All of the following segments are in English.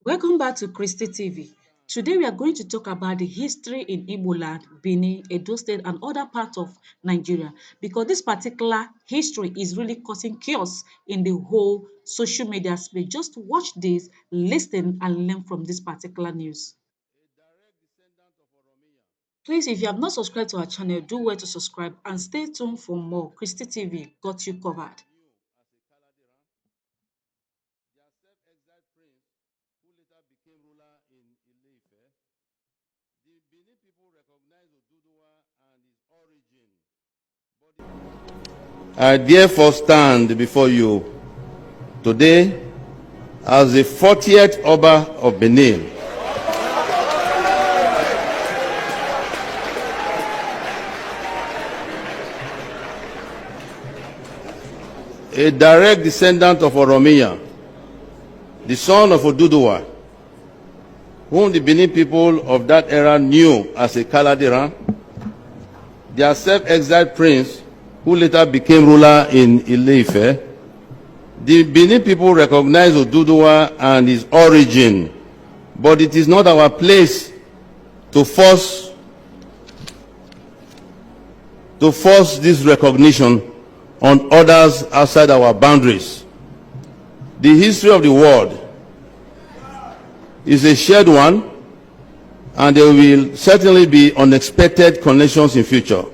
Welcome back to Christy TV. Today we are going to talk about the history in Igbo land, Benin, Edo State, and other parts of Nigeria because this particular history is really causing chaos in the whole social media space. Just watch this, listen, and learn from this particular news. Please, if you have not subscribed to our channel, do well to subscribe and stay tuned for more. Christy TV got you covered. I therefore stand before you today as the 40th Oba of Benin. A direct descendant of Oromiya, the son of Oduduwa, whom the Benin people of that era knew as a Kaladiran, their self-exiled prince, who later became ruler in Ile-Ife. The Benin people recognize Oduduwa and his origin, but it is not our place to force this recognition on others outside our boundaries. The history of the world is a shared one, and there will certainly be unexpected connections in future.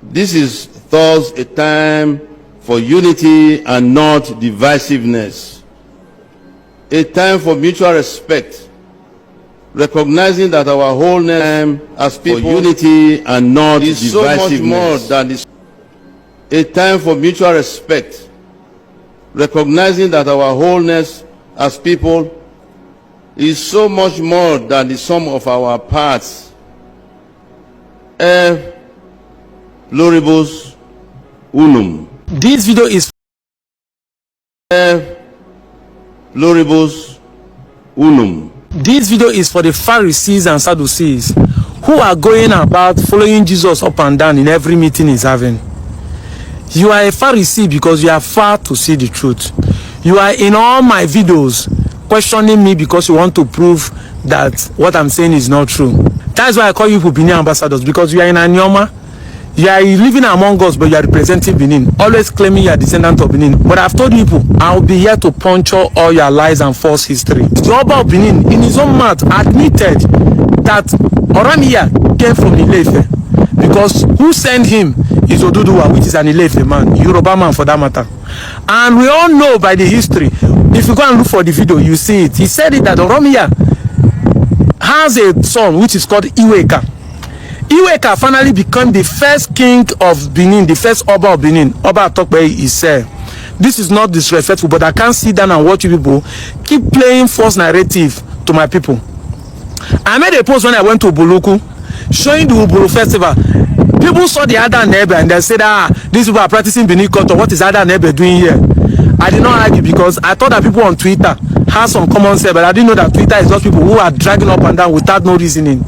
This is thus a time for unity and not divisiveness, a time for mutual respect, recognizing that our wholeness as people, unity and not is divisiveness. So much more than this. A time for mutual respect, recognizing that our wholeness as people is so much more than the sum of our parts. Pluribus unum. This video is pluribus unum. This video is for the Pharisees and Sadducees who are going about following Jesus up and down in every meeting he's having. You are a Pharisee because you are far to see the truth. You are in all my videos questioning me because you want to prove that what I'm saying is not true. That's why I call you Benin ambassadors, because you are in Anyoma. You are living among us, but you are representing Benin, always claiming you are descendant of Benin. But I've told you people, I'll be here to puncture all your lies and false history. The Oba of Benin, in his own mouth, admitted that Oromia came from Ile-Ife, because who sent him is Oduduwa, which is an Ile-Ife man, Yoruba man for that matter. And we all know by the history, if you go and look for the video, you see it. He said it that Oromia has a son which is called Iweka. Iweka finally became the first king of Benin, the first Oba of Benin. Oba Atokpe is this is not disrespectful, but I can't sit down and watch you people keep playing false narrative to my people. I made a post when I went to Buluku showing the Uburu festival. People saw the Ada Nebe and they said, these people are practicing Benin culture. What is Ada Nebe doing here? I did not argue because I thought that people on Twitter had some common sense, but I didn't know that Twitter is just people who are dragging up and down without no reasoning.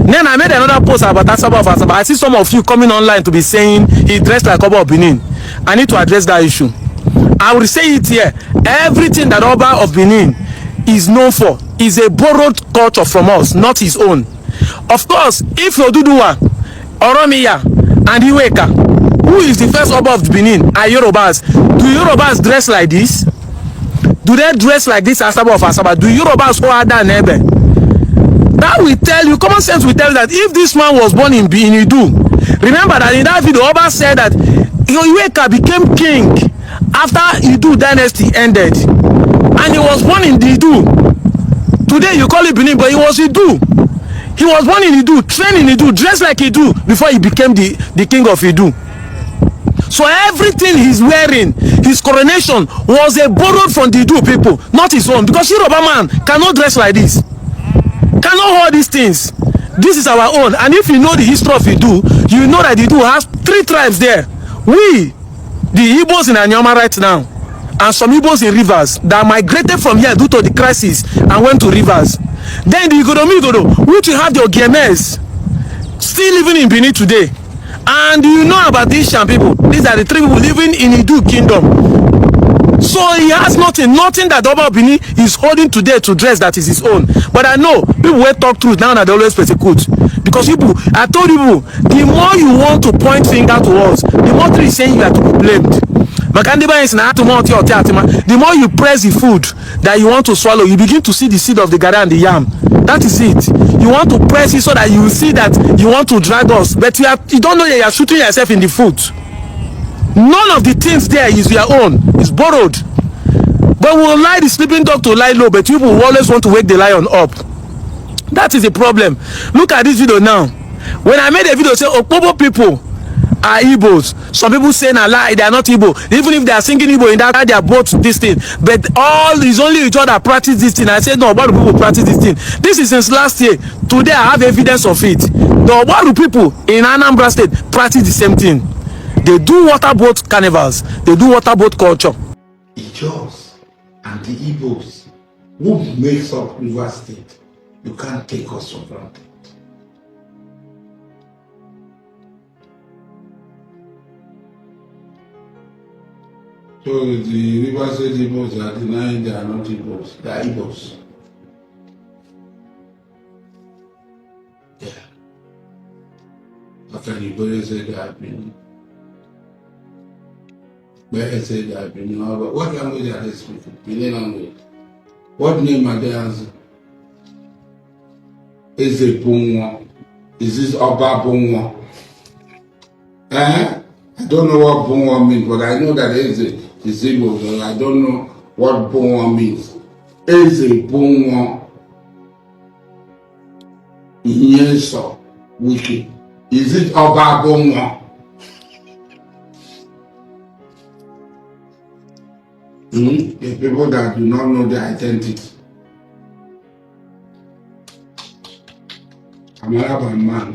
Then I made another post about Asaba of Asaba. I see some of you coming online to be saying he dressed like Oba of Benin. I need to address that issue. I will say it here. Everything that Oba of Benin is known for is a borrowed culture from us, not his own. Of course, if Oduduwa, Oromiya, and Iweka, who is the first Oba of Benin, are Yorubas, do Yorubas dress like this? Do they dress like this Asaba of Asaba? Do Yorubas go Ada Nebe? That will tell you, common sense will tell you that if this man was born in Idu, remember that in that video, Oba said that Iweka became king after Idu dynasty ended. And he was born in the Idu. Today you call it Benin, but he was Idu. He was born in Idu, trained in Idu, dressed like Idu before he became the king of Idu. So everything he's wearing, his coronation, was a borrowed from the Idu people, not his own. Because Yoruba man cannot dress like this. Cannot hold these things. This is our own. And if you know the history of Idu, you know that Idu has 3 tribes there. We, the Igbos in Anyoma right now, and some Igbos in rivers that migrated from here due to the crisis and went to rivers. Then the Igodo, which you have the Ogemes, still living in Benin today. And you know about these Shan people. These are the 3 people living in Idu kingdom. So he has nothing that Oba of Benin is holding today to dress that is his own. But I know people will talk truth now that they always persecute. Because people, I told you, the more you want to point finger to us, the more they saying you are to be blamed. The more you press the food that you want to swallow, you begin to see the seed of the gara and the yam. That is it. You want to press it so that you will see that you want to drag us, but you don't know that you are shooting yourself in the foot. None of the things there is your own. It's borrowed. But we'll lie the sleeping dog to lie low, but people will always want to wake the lion up. That is the problem. Look at this video now. When I made a video say Okubo people are Igbos, some people say na lie, they are not Igbo. Even if they are singing Igbo in that, they are both this thing. But all is only each other practice this thing. I said no, Obaru people practice this thing. This is since last year. Today I have evidence of it. The Obaru people in Anambra State practice the same thing. They do water boat carnivals. They do water boat culture. IGBOS and the Igbos who makes up River State, you can't take us for granted. So the River State Igbos are denying they are not Igbos, they are Igbos. Yeah. After the Igbos said they have been. Where I said that, what language are they speaking? Benin language. What name are they answering? Is it Bunwa? Is this Oba Bunwa? I don't know what Bunwa means, but I know that is Igbo. I don't know what Bunwa means. Is it Bunwa? Yes, sir. Wiki. Is it Oba Bunwa? The people that do not know their identity. I'm a man,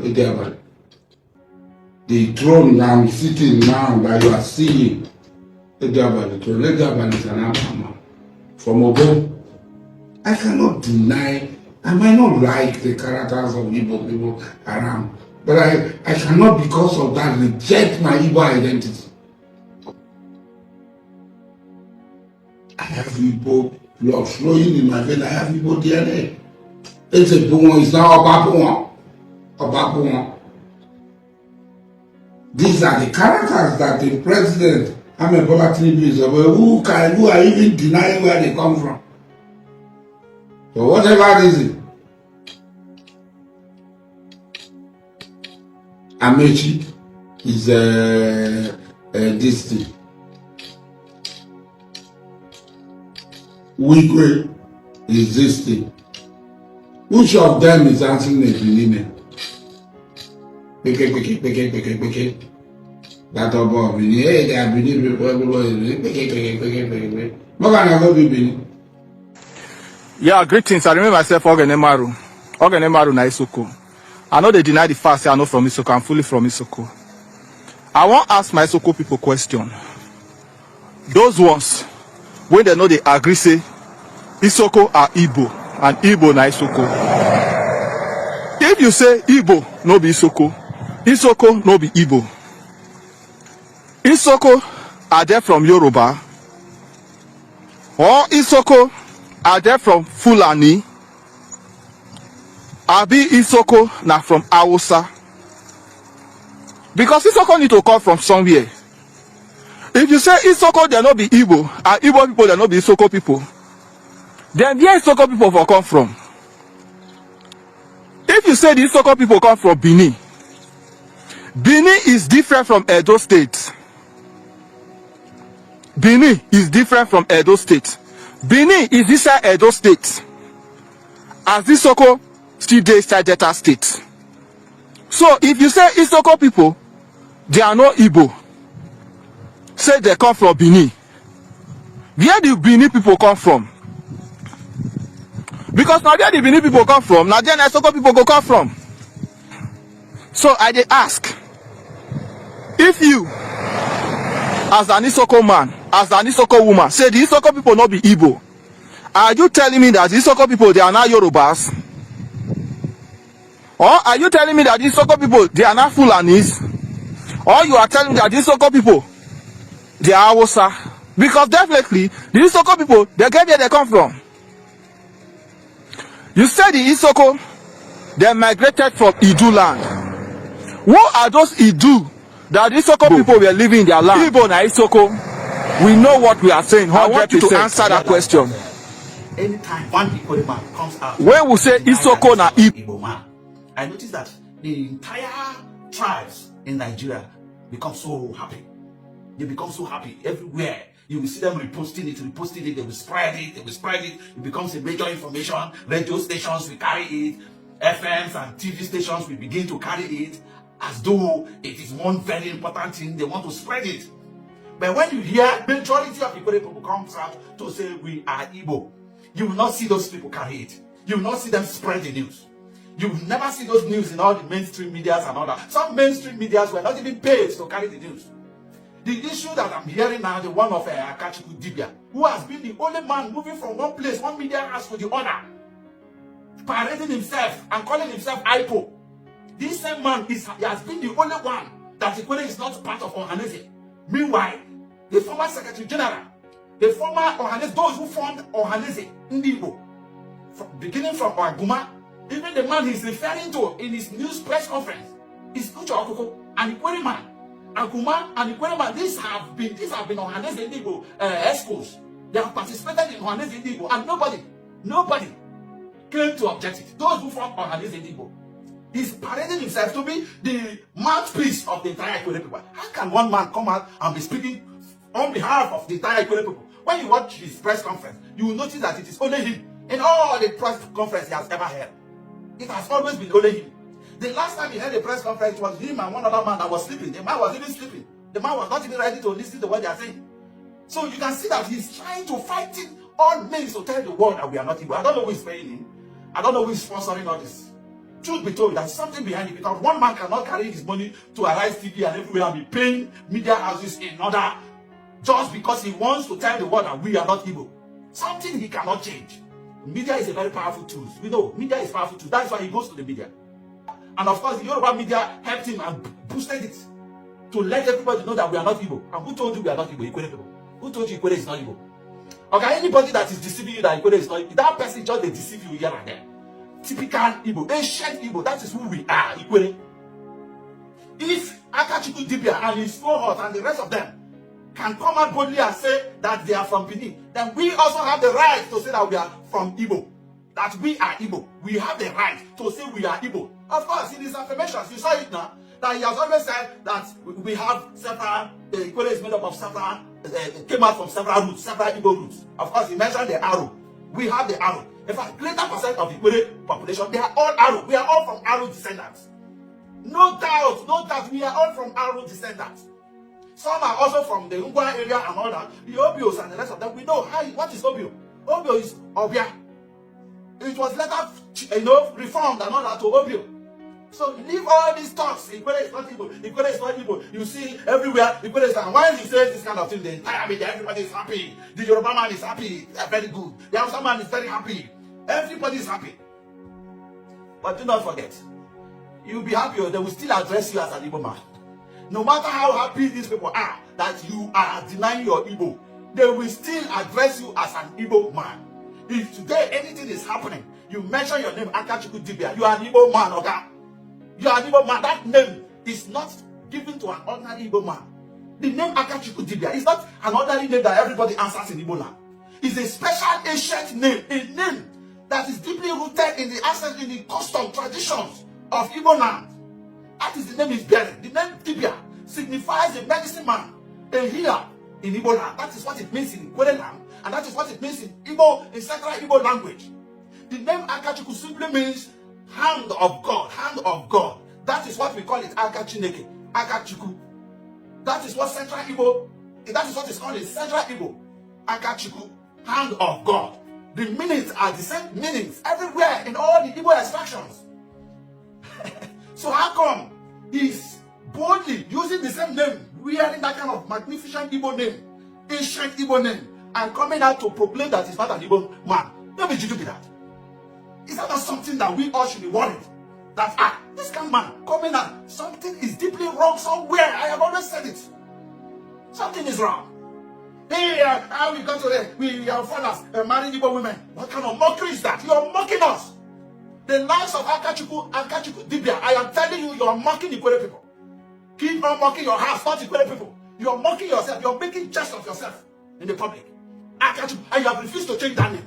the throne that I'm sitting now that you are seeing, the throne is an man. From Obo, I cannot deny, I might not like the characters of Igbo people around, but I cannot because of that reject my Igbo identity. I have Igbo blood flowing in my veins. I have Igbo DNA. It's a Bunwa, it's not Oba Bunwa. These are the characters that the president, Bola Tinubu is about, who are even denying where they come from. So whatever it is, Amechi is this thing. Ikwere is this thing. Which of them is answering the Benin? That about Benin. Hey, they are Benin people, everybody. What can I go be Benin? Yeah, greetings. I remember myself, Ogenemaru na Isoko. I know they deny the fact say I know from Isoko. I'm fully from Isoko. I want to ask my Isoko people question. Those ones, when they know they agree say Isoko are Igbo and Igbo na Isoko. If you say Igbo no be Isoko, Isoko no be Igbo. Isoko are they from Yoruba? Or Isoko are they from Fulani? Abi Isoko na from Hausa? Because Isoko need to come from somewhere. If you say Isoko they no be Igbo, and Igbo people they no be Isoko people, then where Isoko people for come from? If you say the Isoko people come from Benin, Benin is different from Edo State. Benin is different from Edo State. Benin is inside Edo State, as Isoko still dey inside Delta State. So if you say Isoko people, they are not Igbo, say they come from Benin, where the Benin people come from? Because now where the Benin people come from, now then Isoko people go come from. So I dey ask, if you, as an Isoko man, as an Isoko woman, say the Isoko people not be Igbo, are you telling me that the Isoko people they are not Yorubas? Or are you telling me that the Isoko people they are not Fulanis? Or you are telling me that the Isoko people they are Hausa? Because definitely, the Isoko people, they get where they come from. You said the Isoko, they migrated from Idu land. Who are those Idu that the Isoko people were living in their land? Igbo na Isoko. We know what we are saying. 100%. I want you to answer that question. Anytime one Ikwere man comes out, when we say Isoko na Igbo man, I notice that the entire tribes in Nigeria become so happy. They become so happy everywhere. You will see them reposting it, they will spread it, It becomes a major information. Radio stations will carry it, FMs and TV stations will begin to carry it as though it is one very important thing. They want to spread it. But when you hear majority of Ikwere people comes out to say we are Igbo, you will not see those people carry it. You will not see them spread the news. You will never see those news in all the mainstream medias and all that. Some mainstream medias were not even paid to carry the news. The issue that I'm hearing now, the one of Akachiku Dibia, who has been the only man moving from one place, one media house to the other, parading himself and calling himself IPO. This same man he has been the only one that Ikwere is not part of Ohanese. Meanwhile, the former Secretary General, the former Ohanese, those who formed Ohanese in Igbo, beginning from Aguma, even the man he's referring to in his news press conference is Uche Okuko, and Ikwere man. Aguma and Ikwere, these have been Ohanese Igbo ESCOs. They have participated in Ohanese Igbo, and nobody came to object it. Those who formed Ohanese Igbo, he's parading himself to be the mouthpiece of the entire Ikwere people. How can one man come out and be speaking on behalf of the entire Ikwere people? When you watch his press conference, you will notice that it is only him. In all the press conference he has ever held, it has always been only him. The last time he held a press conference, it was him and one other man that was sleeping. The man was even sleeping. The man was not even ready to listen to what they are saying. So you can see that he's trying to fight it all means to tell the world that we are not Igbo. I don't know who is paying him. I don't know who is sponsoring all this. Truth be told, there's something behind it, because one man cannot carry his money to Arise TV and everywhere and be paying media houses in order just because he wants to tell the world that we are not Igbo. Something he cannot change. Media is a very powerful tool. We know media is powerful tool. That's why he goes to the media. And of course, the Yoruba media helped him and boosted it to let everybody know that we are not Igbo. And who told you we are not Igbo? Ikwere people. Who told you Ikwere is not Igbo? Okay, anybody that is deceiving you that Ikwere is not Igbo, that person just they deceive you here and there. Typical Igbo, ancient Igbo, that is who we are, Ikwere. If Akachiku Dibia and his cohort and the rest of them can come out boldly and say that they are from Benin, then we also have the right to say that we are from Igbo. That we are Igbo. We have the right to say we are Igbo. Of course, in his affirmations, you saw it now, that he has always said that we have several, Ikwere is made up of several, came out from several roots, several Igbo roots. Of course, he mentioned the arrow. We have the arrow. In fact, greater percent of the Ikwere population, they are all arrow. We are all from arrow descendants. No doubt, we are all from arrow descendants. Some are also from the Ungwa area and all that. The Obios and the rest of them, we know what is Obio. Obio is Obia. It was later, reformed and all that to Obio. So leave all these talks. Ikwere is not Igbo. Ikwere is not Igbo. You see everywhere, Ikwere is not. Why he says this kind of thing, the entire media, everybody is happy. The Yoruba man is happy. They are very good. The Hausa man is very happy. Everybody is happy. But do not forget, you'll be happy or they will still address you as an Igbo man. No matter how happy these people are that you are denying your Igbo, they will still address you as an Igbo man. If today anything is happening, you mention your name, Akachiku Dibia, you are an Igbo man, okay? You are an Igbo man. That name is not given to an ordinary Igbo man. The name Akachiku Dibia is not an ordinary name that everybody answers in Igbo land. It's a special ancient name, a name that is deeply rooted in the ancestry, in the custom, traditions of Igbo land. That is the name is bearing. The name Dibia signifies a medicine man, a healer in Igbo land. That is what it means in Ikwere land, and that is what it means in Igbo, in Central Igbo language. The name Akachiku simply means hand of God, hand of God. That is what we call it, Akachineke, Akachiku. That is what Central Igbo, that is what is called in Central Igbo, Akachiku, hand of God. The meanings are the same meanings everywhere in all the Igbo extractions. So how come he's boldly using the same name, wearing that kind of magnificent Igbo name, ancient Igbo name, and coming out to proclaim that he's not an Igbo man? Where did you do that? Is that not something that we all should be worried? That, this kind of man coming out, something is deeply wrong somewhere. I have always said it. Something is wrong. Hey, how we got to there? We are fathers marrying Igbo women. What kind of mockery is that? You are mocking us. The lives of Akachuku Dibia. I am telling you, you are mocking Ikwere people. Keep on mocking your house, not Ikwere people. You are mocking yourself. You are making jest of yourself in the public. Akachuku, and you have refused to change that name.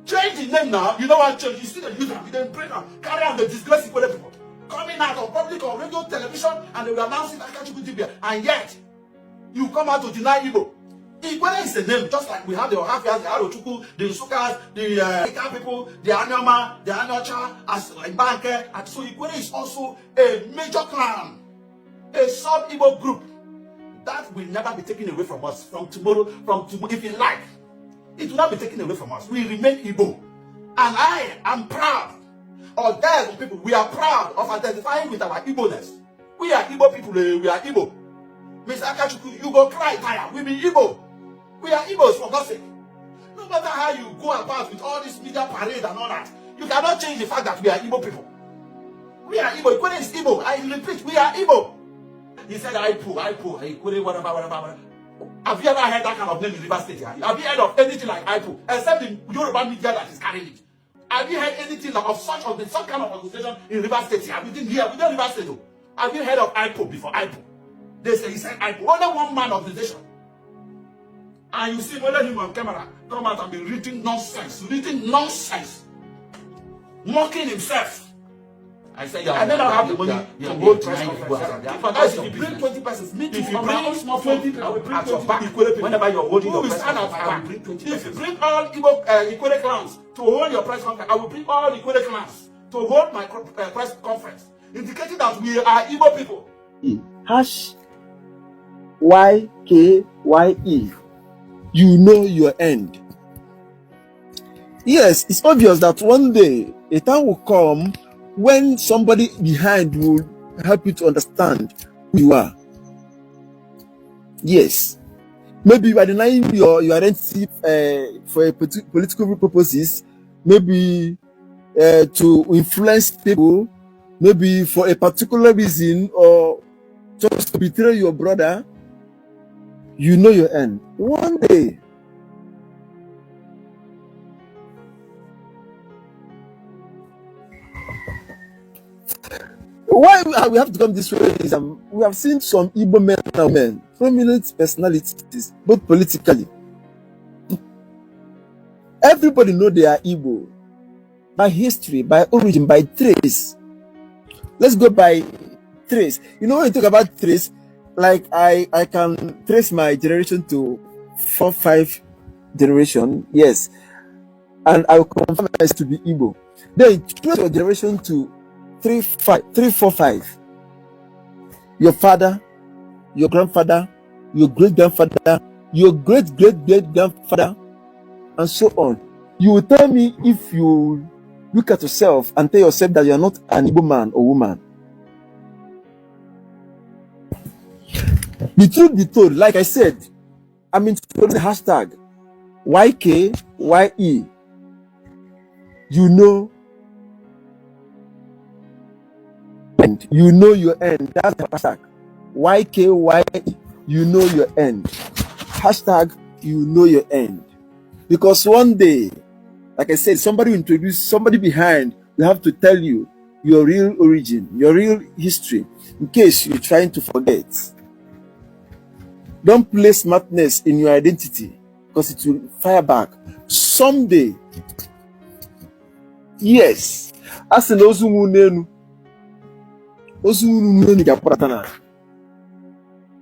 Change the name now. You know what? Change. You see the user. You then bring on, carry on the disgrace Ikwere people. Coming out of public or radio, television, and they will announce it Akachuku Dibia. And yet, you come out to deny Igbo. Ikwere is a name, just like we have the Ohafias, the Arochukwu, the Nsukas, the Ika people, the Anyama, the Anyocha, as like Banke. And so Ikwere is also a major clan, a sub-Igbo group that will never be taken away from us from tomorrow, if you like. It will not be taken away from us. We remain Igbo. And I am proud, or there people, we are proud of identifying with our Igbo-ness. We are Igbo people, we are Igbo. Mr. Akachuku, you go cry, tire. We be Igbo. We are Igbos, for God's sake. No matter how you go about with all this media parade and all that, you cannot change the fact that we are Igbo people. We are Igbo. Ikwere is Igbo. I repeat, we are Igbo. He said, Ikwere, whatever. Have you ever heard that kind of name in River State? Have you heard of anything like Ipo, except the Yoruba media that is carrying it? Have you heard anything of such kind of organization in River State? Have you been here? We don't River State. Have you heard of Ipo before? Ipo. They say he said Ipo. Only one man organization. And you see whether him on camera come out and be reading nonsense, mocking himself. I said, I never have the money to hold press conference. If you bring 20 persons, if you bring small 20, I will bring 20 people. Whenever you're holding your press conference, I will bring 20. If you bring all Ikwere clans to hold your press conference, I will bring all Ikwere clans to hold my press conference, indicating that we are Igbo people. Hash YKYE. You know your end. Yes, it's obvious that one day a time will come when somebody behind will help you to understand who you are. Yes. Maybe you are denying your identity for political purposes, maybe to influence people, maybe for a particular reason, or just to betray your brother. You know your end. One day, why we have to come this way is we have seen some Igbo men and women, prominent personalities, both politically. Everybody know they are Igbo by history, by origin, by trace. Let's go by trace. You know when you talk about trace, like I can trace my generation to 4-5 generation, yes, and I will confirm myself to be Igbo. Then trace your generation to 3-4-5. Your father, your grandfather, your great grandfather, your great grandfather, and so on. You will tell me if you look at yourself and tell yourself that you are not an Igbo man or woman. The truth be told, like I said, I'm into the hashtag YKYE. You know, and you know your end. That's the hashtag YKYE. You know your end. Hashtag you know your end. Because one day, like I said, somebody will introduce somebody behind. We have to tell you your real origin, your real history, in case you're trying to forget. Don't place smartness in your identity because it will fire back. Someday, yes, as an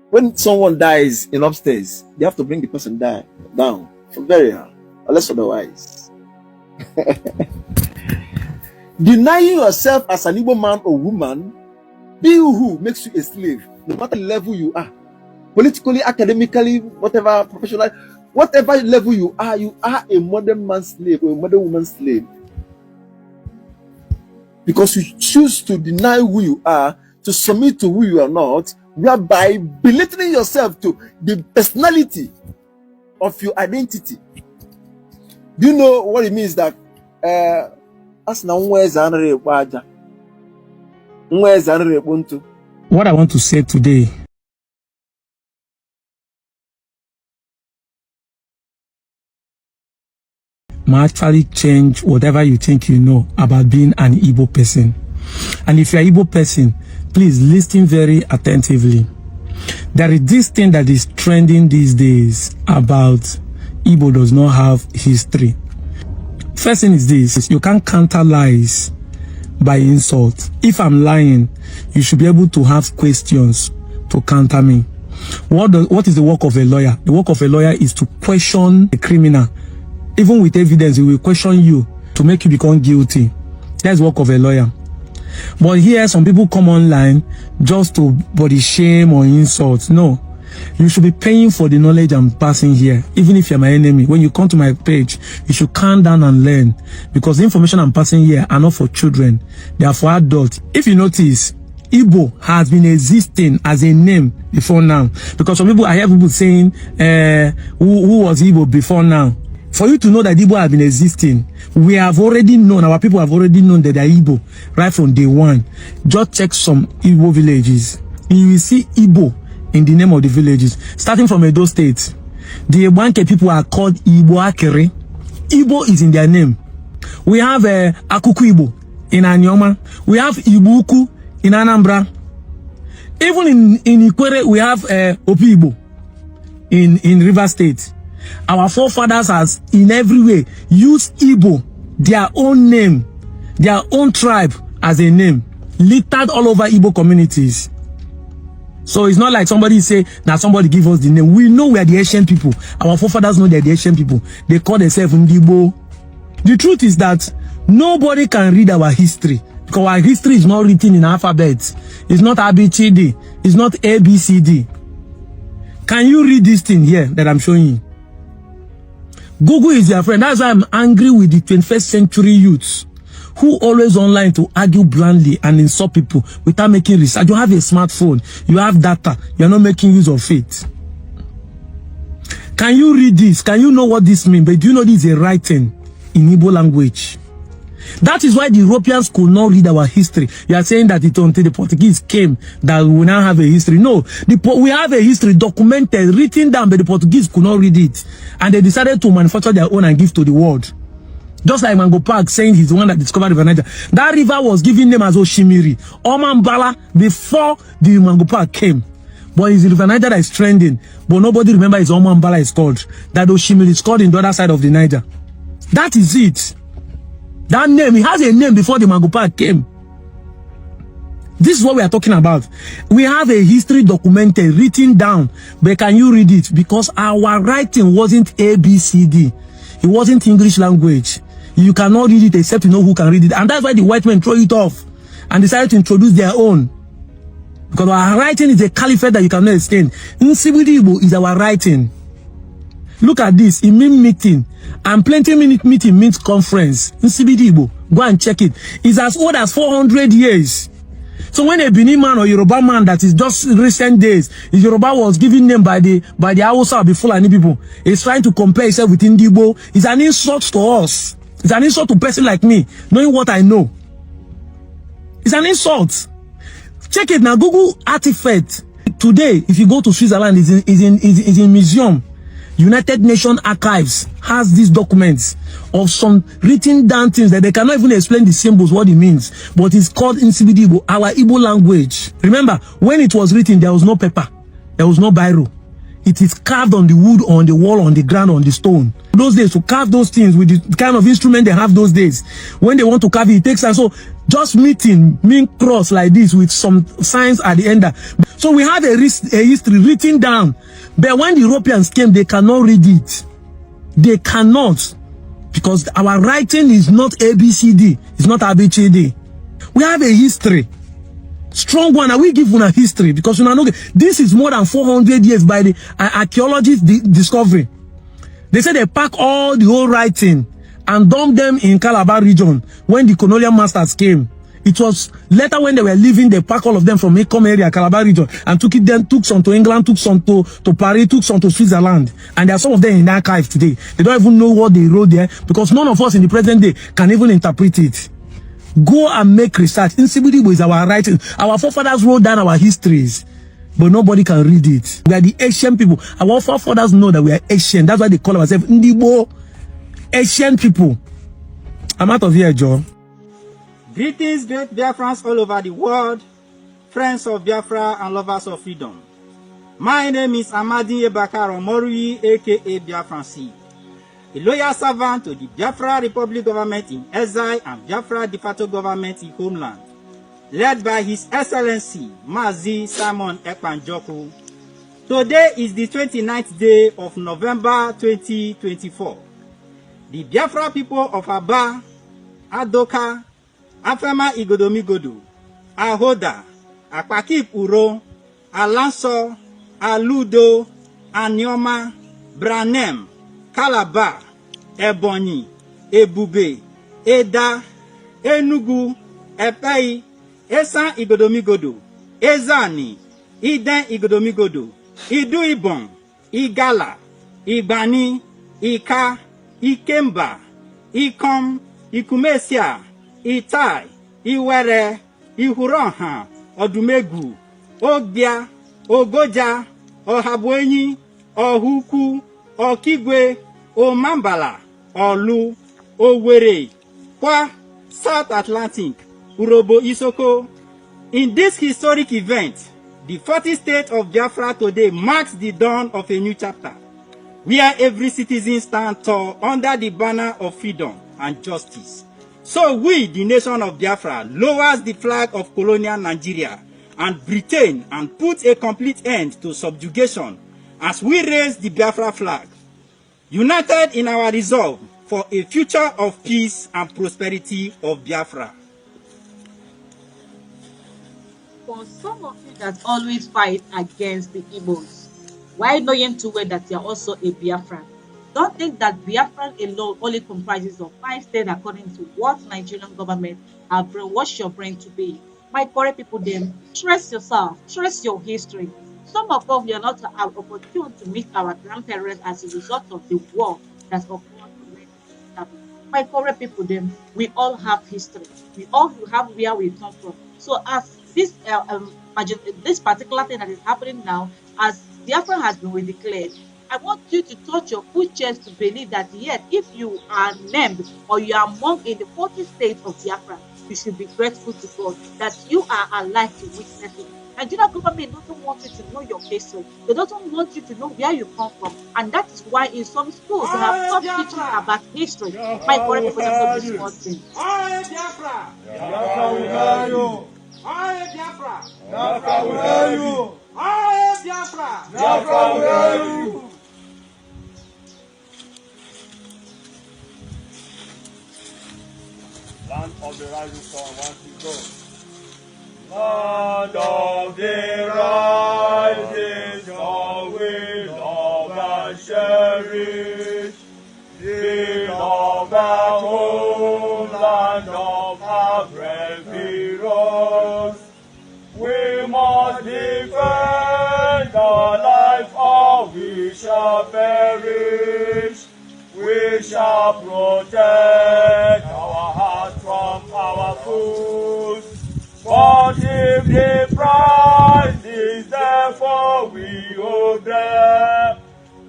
when someone dies in upstairs, they have to bring the person down for burial, unless otherwise. Denying yourself as an Igbo man or woman, be who makes you a slave, no matter the level you are. Politically, academically, whatever, professional, whatever level you are a modern man's slave or a modern woman's slave. Because you choose to deny who you are, to submit to who you are not, whereby belittling yourself to the personality of your identity. Do you know what it means that what I want to say today might actually change whatever you think you know about being an Igbo person. And if you're an Igbo person, please listen very attentively. There is this thing that is trending these days about Igbo does not have history. First thing is this: you can't counter lies by insult. If I'm lying, you should be able to have questions to counter me. What is the work of a lawyer? The work of a lawyer is to question a criminal. Even with evidence, he will question you to make you become guilty. That's the work of a lawyer. But here, some people come online just to body shame or insult. No. You should be paying for the knowledge I'm passing here. Even if you're my enemy, when you come to my page, you should calm down and learn. Because the information I'm passing here are not for children. They are for adults. If you notice, Igbo has been existing as a name before now. Because some people, I hear people saying, who was Igbo before now? For you to know that Igbo has been existing, we have already known, our people have already known that they are Igbo right from day one. Just check some Igbo villages. You will see Igbo in the name of the villages. Starting from Edo State, the Ebanke people are called Ikwere. Igbo is in their name. We have Akuku Igbo in Anyoma. We have Ibuku in Anambra. Even in Ikwere, we have Opi Igbo in River State. Our forefathers has in every way used Igbo, their own name, their own tribe as a name, littered all over Igbo communities. So it's not like somebody say, now somebody give us the name. We know we are the Asian people. Our forefathers know they are the Asian people. They call themselves Igbo. The truth is that nobody can read our history, because our history is not written in alphabet. It's not ABCD. It's not ABCD. Can you read this thing here that I'm showing you? Google is your friend. That's why I'm angry with the 21st century youths who always online to argue blandly and insult people without making research. You have a smartphone, you have data, you're not making use of it. Can you read this? Can you know what this means? But do you know this is a writing in Igbo language? That is why the Europeans could not read our history. You are saying that it until the Portuguese came that we now have a history. No, we have a history documented, written down, but the Portuguese could not read it. And they decided to manufacture their own and give to the world. Just like Mango Park saying he's the one that discovered River Niger. That river was given name as Oshimiri, Omambala, before the Mango Park came. But it's the River Niger that is trending. But nobody remember his Omambala is called. That Oshimiri is called in the other side of the Niger. That is it. That name, it has a name before the Mango Park came. This is what we are talking about. We have a history documented, written down, but can you read it? Because our writing wasn't ABCD. It wasn't English language. You cannot read it except you know who can read it. And that's why the white men throw it off and decided to introduce their own. Because our writing is a caliphate that you cannot extend. Nsibidi Igbo is our writing. Look at this. It means meeting. And plenty minute meeting means conference. Nsibidi Igbo. Go and check it. It's as old as 400 years. So when a Benin man or Yoruba man that is just recent days, Yoruba was given name by the Hausa, the Fulani people, is trying to compare himself with Igbo. It's an insult to us. It's an insult to a person like me, knowing what I know. It's an insult. Check it now. Google artifact. Today, if you go to Switzerland, is in museum. United Nations Archives has these documents of some written down things that they cannot even explain the symbols, what it means. But it's called Nsibidi Igbo, our Igbo language. Remember, when it was written, there was no paper. There was no biro. It is carved on the wood, on the wall, on the ground, on the stone. Those days, to carve those things with the kind of instrument they have those days, when they want to carve it, it takes time. So just meeting, mean cross like this with some signs at the end. So we have a history written down. But when the Europeans came, they cannot read it. They cannot. Because our writing is not ABCD. It's not ABCD. We have a history. Strong one. And we give one a history. Because this is more than 400 years by the archaeologists' discovery. They said they pack all the whole writing and dump them in Calabar region when the colonial masters came. It was later when they were leaving, they packed all of them from Mekong area, Calabar region, and took some to England, took some to Paris, took some to Switzerland. And there are some of them in the archive today. They don't even know what they wrote there, because none of us in the present day can even interpret it. Go and make research. Nsibidi Igbo is our writing. Our forefathers wrote down our histories, but nobody can read it. We are the Asian people. Our forefathers know that we are Asian. That's why they call ourselves Igbo. Asian people. I'm out of here, Joe. Greetings, great Biafrans all over the world, friends of Biafra and lovers of freedom. My name is Amadi Bakaro Morui, aka Biafran C, a loyal servant to the Biafra Republic government in exile and Biafra de facto government in homeland, led by His Excellency Mazi Simon Ekpanjoku. Today is the 29th day of November 2024. The Biafra people of Aba, Adoka, Afema Igodomigodo, Ahoda, Akpakip Uro, Alanso, Aludo, Anioma, Branem, Calabar, Ebonyi, Ebube, Eda, Enugu, Epei, Esan Igodomigodo, Ezani, Iden Igodomigodo, Idu Ibon, Igala, Igbani, Ika, Ikemba, Ikom, Ikumesia, Itai, Iwere, Ihuronha, Odumegu, Ogbia, Ogoja, Ohabwenyi, Ohuku, Okigwe, Omambala, Olu, Owere, Kwa, South Atlantic, Urobo Isoko. In this historic event, the 40th state of Biafra today marks the dawn of a new chapter, where every citizen stands tall under the banner of freedom and justice. So we, the nation of Biafra, lowers the flag of colonial Nigeria and Britain and put a complete end to subjugation as we raise the Biafra flag, united in our resolve for a future of peace and prosperity of Biafra. For some of you that always fight against the Igbos, while knowing too well that you are also a Biafran, don't think that Biafran alone only comprises of 5 states according to what Nigerian government have brainwashed your brain to be. My correct people, then trace yourself, trace your history. Some of us we are not have opportunity to meet our grandparents as a result of the war that occurred in 1967. My correct people, then we all have history. We all have where we come from. So as this particular thing that is happening now, as Biafra has been declared, I want you to touch your full chest to believe that yes, if you are named or you are among in the 40 states of Biafra, you should be grateful to God that you are alive to witness it. Nigerian government doesn't want you to know your history. They don't want you to know where you come from. And that is why in some schools they have stopped teaching about history. My correct people are not this one thing. Biafra! Biafra will hear you! Biafra! Biafra will hear you! Biafra! Biafra will hear you! Land of the rising sun, one to go. Land of the rising sun, we love and cherish. We love our homeland of our brave heroes. We must defend our life or we shall perish. We shall protect our hearts from our foes. But if the price is there for we obey,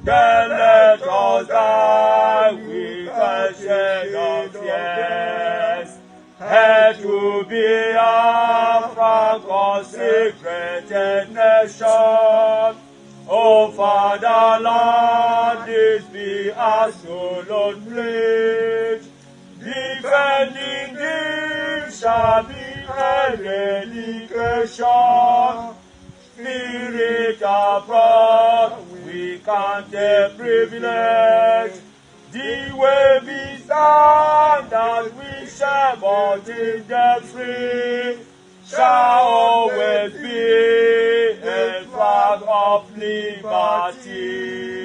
then let us die with a shed of tears. Here to be a frank consecrated nation. O Fatherland, this be our solemn pledge. Defending thee shall be a dedication. Spirit abroad, we count a privilege. The way we stand as we shall but in the free shall always be a flag of liberty.